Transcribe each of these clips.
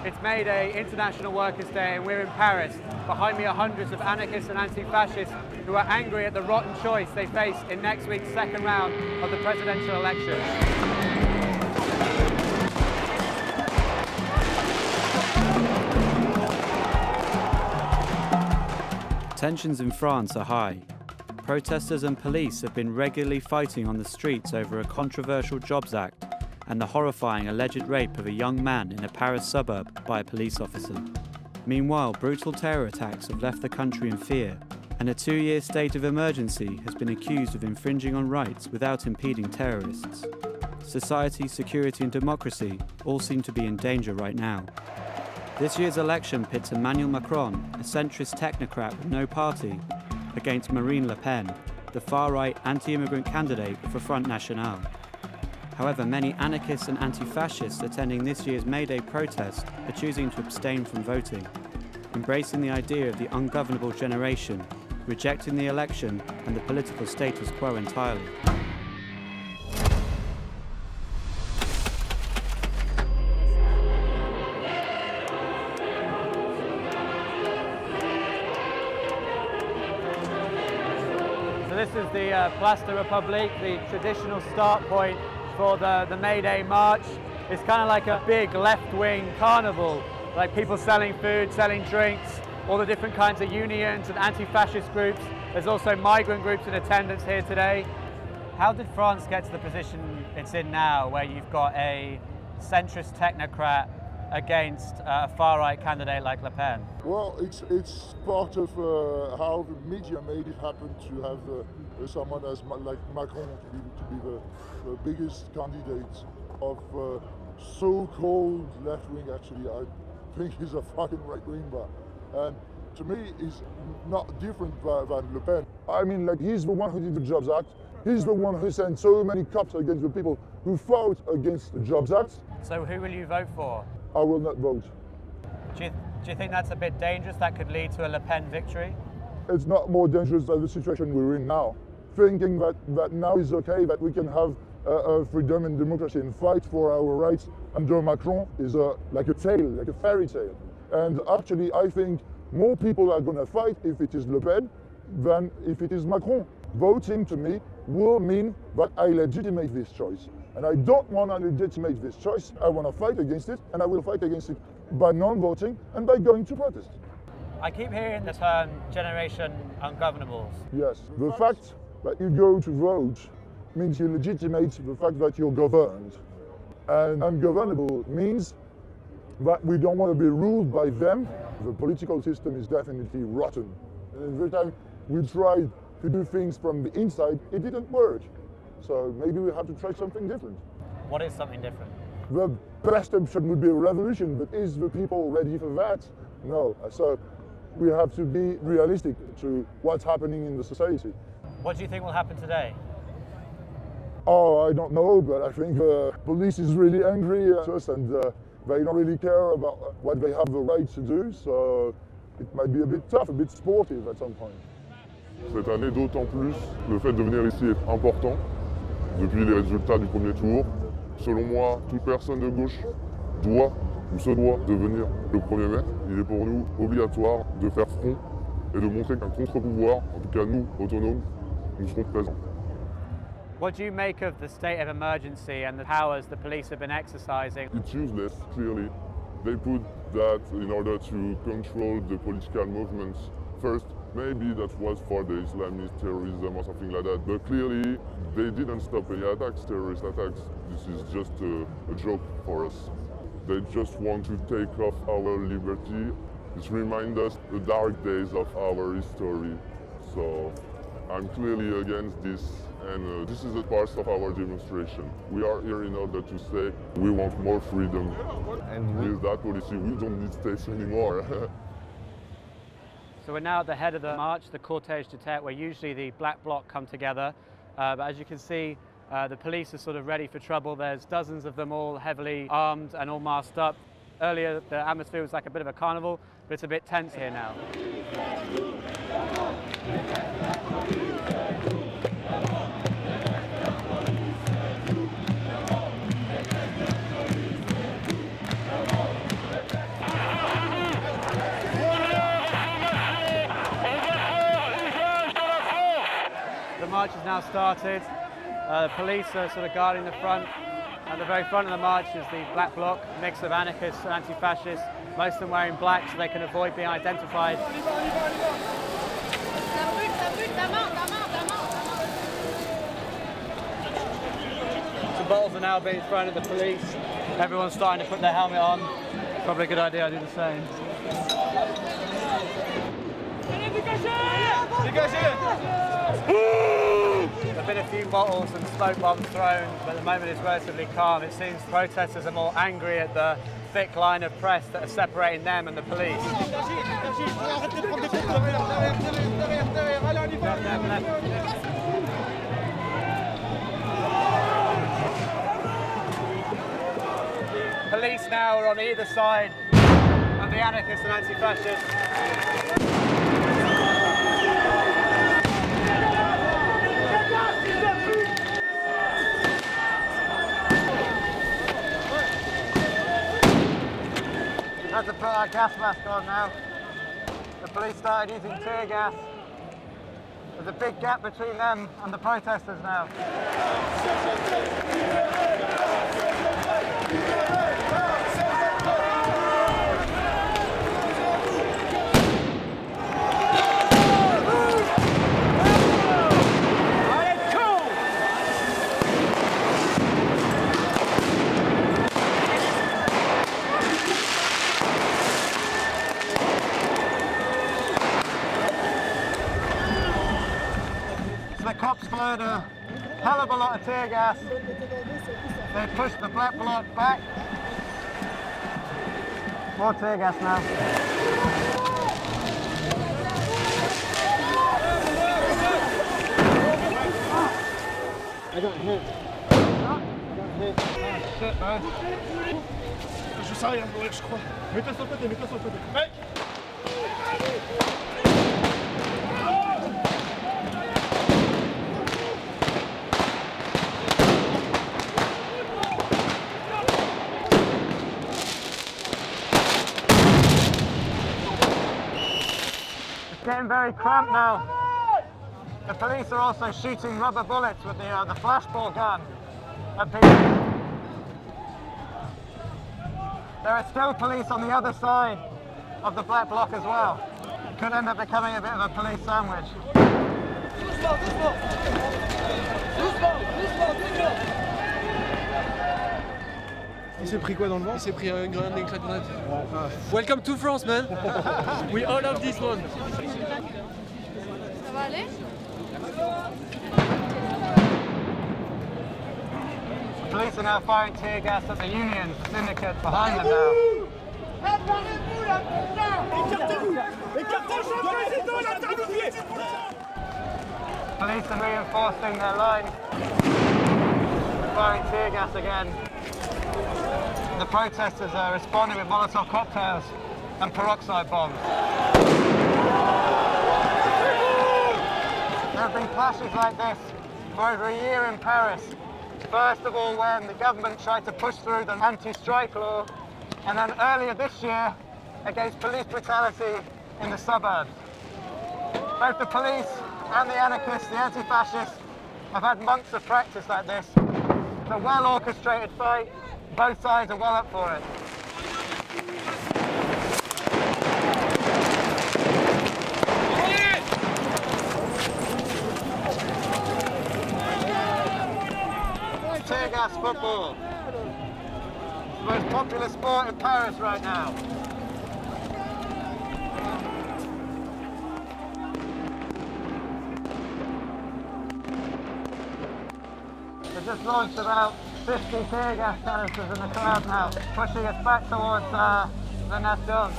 It's May Day, International Workers' Day, and we're in Paris. Behind me are hundreds of anarchists and anti-fascists who are angry at the rotten choice they face in next week's second round of the presidential election. Tensions in France are high. Protesters and police have been regularly fighting on the streets over a controversial Jobs Act and the horrifying alleged rape of a young man in a Paris suburb by a police officer. Meanwhile, brutal terror attacks have left the country in fear, and a 2-year state of emergency has been accused of infringing on rights without impeding terrorists. Society, security and democracy all seem to be in danger right now. This year's election pits Emmanuel Macron, a centrist technocrat with no party, against Marine Le Pen, the far-right anti-immigrant candidate for Front National. However, many anarchists and anti-fascists attending this year's May Day protest are choosing to abstain from voting, embracing the idea of the ungovernable generation, rejecting the election and the political status quo entirely. So this is the Place de la République, the traditional start point for the May Day march. It's kind of like a big left-wing carnival, like people selling food, selling drinks, all the different kinds of unions and anti-fascist groups. There's also migrant groups in attendance here today. How did France get to the position it's in now, where you've got a centrist technocrat against a far-right candidate like Le Pen? Well, it's part of how the media made it happen to have someone as like Macron to be the biggest candidate of so-called left-wing. Actually, I think he's a fucking right-wing, and to me, he's not different than Le Pen. I mean, like, he's the one who did the Jobs Act. He's the one who sent so many cops against the people who fought against the Jobs Act. So who will you vote for? I will not vote. Do you think that's a bit dangerous? That could lead to a Le Pen victory? It's not more dangerous than the situation we're in now. Thinking that now is okay, that we can have freedom and democracy and fight for our rights under Macron is like a tale, like a fairy tale. And actually, I think more people are going to fight if it is Le Pen than if it is Macron. Voting to me will mean that I legitimate this choice. And I don't want to legitimate this choice. I want to fight against it, and I will fight against it by non-voting and by going to protest. I keep hearing the term generation ungovernables. Yes, the fact that you go to vote means you legitimate the fact that you're governed. And ungovernable means that we don't want to be ruled by them. The political system is definitely rotten. And every time we tried to do things from the inside, it didn't work. So maybe we have to try something different. What is something different? The best option would be a revolution, but is the people ready for that? No. So we have to be realistic to what's happening in the society. What do you think will happen today? Oh, I don't know, but I think the police is really angry at us, and they don't really care about what they have the right to do, so it might be a bit tough, a bit sportive at some point. Cette année, d'autant plus, le fait de venir ici est important. Depuis les résultats du premier tour, selon moi, toute personne de gauche doit ou se doit de venir le 1er mai. Il est pour nous obligatoire de faire front et de montrer qu'un contre-pouvoir, en tout cas nous, autonomes, nous serons présents. What do you make of the state of emergency and the powers the police have been exercising? It's useless, clearly. They put that in order to control the political movements first. Maybe that was for the Islamist terrorism or something like that, but clearly they didn't stop any attacks, terrorist attacks. This is just a joke for us. They just want to take off our liberty. It reminds us the dark days of our history. So I'm clearly against this, and this is a part of our demonstration. We are here in order to say we want more freedom. And with that policy, we don't need states anymore. So we're now at the head of the march, the cortège de tête, where usually the black bloc come together. But as you can see, the police are sort of ready for trouble. There's dozens of them all heavily armed and all masked up. Earlier, the atmosphere was like a bit of a carnival, but it's a bit tense here now. march has now started. The police are sort of guarding the front. At the very front of the march is the Black Bloc, a mix of anarchists and anti-fascists, most of them wearing black so they can avoid being identified. Some bottles are now being thrown at the police. Everyone's starting to put their helmet on. Probably a good idea I do the same. There have been a few bottles and smoke bombs thrown, but at the moment it's relatively calm. It seems protesters are more angry at the thick line of press that are separating them and the police. Police now are on either side of the anarchists and anti-fascists. Had to put our gas mask on now. The police started using tear gas. There's a big gap between them and the protesters now. The cops fired a hell of a lot of tear gas. They pushed the Black Bloc back. More tear gas now. I got hit. I got hit. Oh shit, man. Je sais rien, je crois. Mets-toi sur le côté, mets-toi sur le côté. Mec! Getting very cramped now. The police are also shooting rubber bullets with the flashball gun at people. There are still police on the other side of the Black Bloc as well. It could end up becoming a bit of a police sandwich. Il s'est pris quoi dans le vent? Il s'est pris une grenade d'éclat de grenade. Welcome to France, man. We all love this one. Ça va aller? Police are now firing tear gas at the unions, the syndicates behind them now. Police are reinforcing their line, firing tear gas again. The protesters are responding with Molotov cocktails and peroxide bombs. There have been clashes like this for over a year in Paris. First of all, when the government tried to push through the anti-strike law, and then earlier this year against police brutality in the suburbs. Both the police and the anarchists, the anti-fascists, have had months of practice like this. It's a well-orchestrated fight. Both sides are well up for it. Tear gas football. It's the most popular sport in Paris right now. They've just launched about 50 tear gas canisters in the crowd now, pushing us back towards the Nation.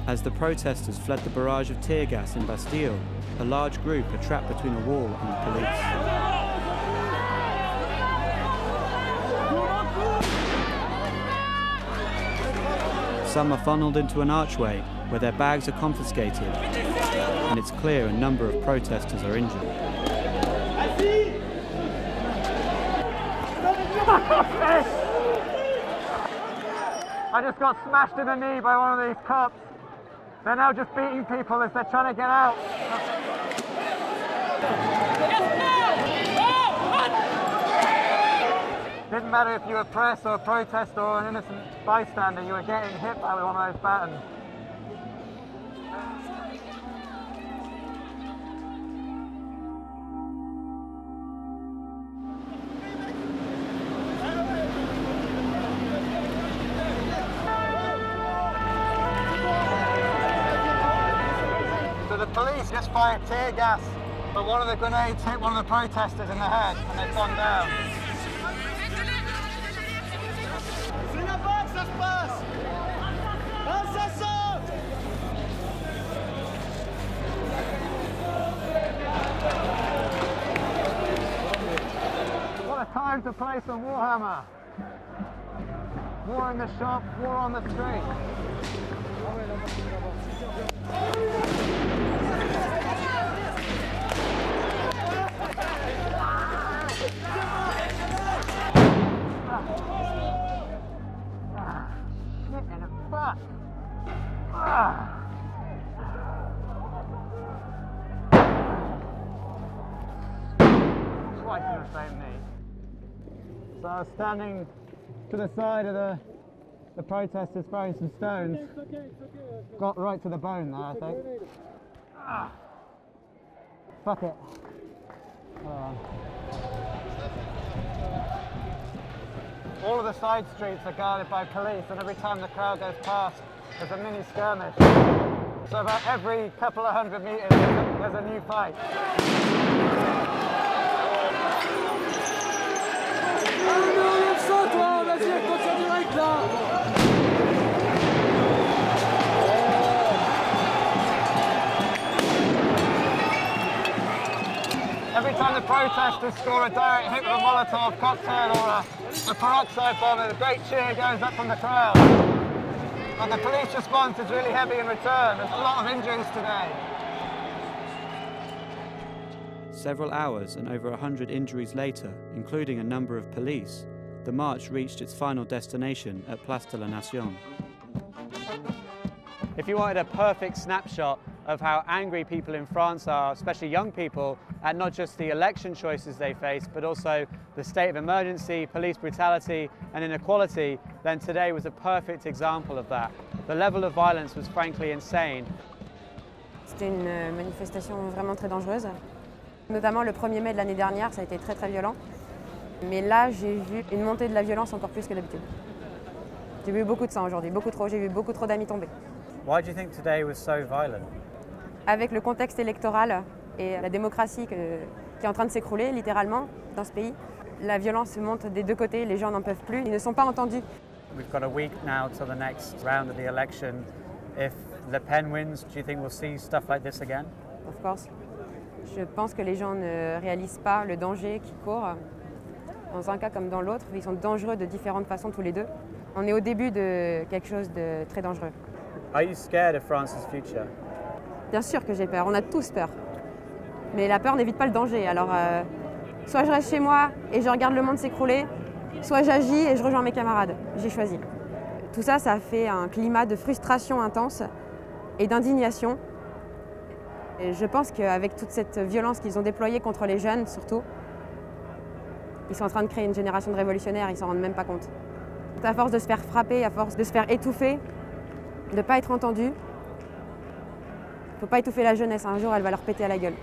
As the protesters fled the barrage of tear gas in Bastille, a large group are trapped between a wall and the police. Some are funneled into an archway where their bags are confiscated, and it's clear a number of protesters are injured. I just got smashed in the knee by one of these cops. They're now just beating people as they're trying to get out. Didn't matter if you were press or protest or an innocent bystander, you were getting hit by one of those batons. So the police just fired tear gas, but one of the grenades hit one of the protesters in the head and they've gone down. What a time to play some Warhammer. War in the shop, war on the street. Shit in a butt. Twice in the same knee. So I was standing to the side of the protesters throwing some stones. Got right to the bone there, I think. Fuck it. All of the side streets are guarded by police, and every time the crowd goes past, there's a mini skirmish. So about every couple of 100 meters, there's a new fight. Every time the protesters score a direct hit with a Molotov cocktail or a peroxide bomb, a great cheer goes up from the crowd. But the police response is really heavy in return. There's a lot of injuries today. Several hours and over 100 injuries later, including a number of police, the march reached its final destination at Place de la Nation. If you wanted a perfect snapshot of how angry people in France are, especially young people, at not just the election choices they face, but also the state of emergency, police brutality and inequality, then today was a perfect example of that. The level of violence was frankly insane. C'était une manifestation vraiment très dangereuse. Notamment le 1er mai de l'année dernière, ça a été très très violent. Mais là, j'ai vu une montée de la violence encore plus que d'habitude. J'ai vu beaucoup de sang aujourd'hui, beaucoup trop, j'ai vu beaucoup trop d'amis tomber. Why do you think today was so violent? Avec le contexte électoral et la démocratie qui est en train de s'écrouler littéralement dans ce pays, la violence monte des deux côtés, les gens n'en peuvent plus, ils ne sont pas entendus. We've got a week now till the next round of the election. If Le Pen wins, do you think we'll see stuff like this again? Of course. Je pense que les gens ne réalisent pas le danger qu'ils courent. Dans un cas comme dans l'autre, ils sont dangereux de différentes façons tous les deux. On est au début de quelque chose de très dangereux. Are you scared of France's future? Bien sûr que j'ai peur, on a tous peur. Mais la peur n'évite pas le danger. Alors, soit je reste chez moi et je regarde le monde s'écrouler, soit j'agis et je rejoins mes camarades. J'ai choisi. Tout ça, ça a fait un climat de frustration intense et d'indignation. Et je pense qu'avec toute cette violence qu'ils ont déployée contre les jeunes, surtout, ils sont en train de créer une génération de révolutionnaires, ils ne s'en rendent même pas compte. À force de se faire frapper, à force de se faire étouffer, de ne pas être entendu, il ne faut pas étouffer la jeunesse, un jour elle va leur péter à la gueule.